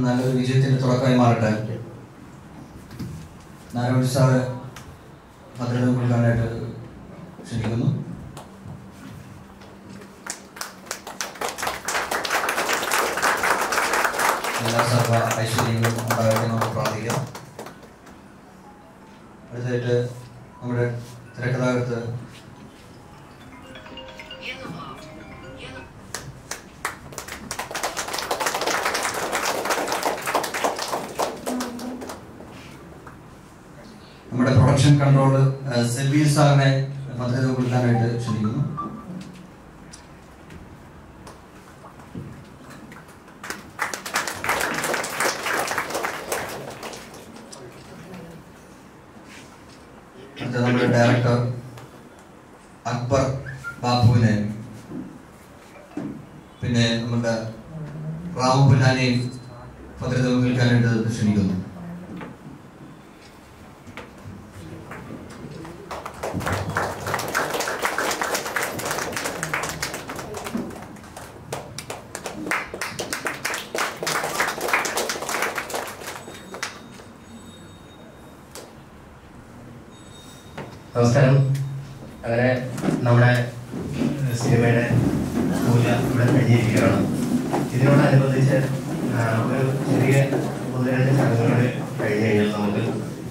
നല്ലൊരു വിജയത്തിന്റെ തുടക്കമായി മാറട്ടെ. നാരായണ സാറ് ഭദ്രത കൊടുക്കാനായിട്ട് ക്ഷണിക്കുന്നു. എല്ലാ സർവ ഐശ്വര്യങ്ങളും ഉണ്ടാകട്ടെ നമുക്ക് പ്രാർത്ഥിക്കാം. അടുത്തായിട്ട് നമ്മുടെ തിരക്കഥാകൃത്ത് നമ്മുടെ പ്രൊഡക്ഷൻ കൺട്രോള് സെൽവി സാറിനെ ഭദ്രത കൊടുക്കാനായിട്ട് ക്ഷണിക്കുന്നു. നമ്മുടെ ഡയറക്ടർ അക്ബർ ബാബുവിനെ, പിന്നെ നമ്മുടെ റാമു പുന്നാനെയും ഭദ്രത കൊടുക്കാനായിട്ട് ക്ഷണിക്കുന്നു. നമസ്കാരം. അങ്ങനെ നമ്മുടെ സിനിമയുടെ പൂജ ഇവിടെ കഴിഞ്ഞിരിക്കുകയാണ്. ഇതിനോടനുബന്ധിച്ച് ഒരു ചെറിയ 1-2 ചടങ്ങുകൾ കഴിഞ്ഞ് കഴിഞ്ഞാൽ നമുക്ക്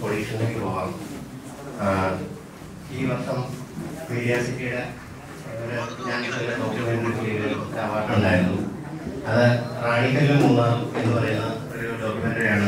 ഓഡീഷനിലേക്ക് പോകാം. ഈ വർഷം മീഡിയ സിറ്റിയുടെ ഞാൻ ഡോക്യുമെൻ്ററി അവാർഡ് ഉണ്ടായിരുന്നു. അത് റാണിക്കല്ല് 3 എന്ന് പറയുന്ന ഒരു ഡോക്യുമെൻ്ററിയാണ്.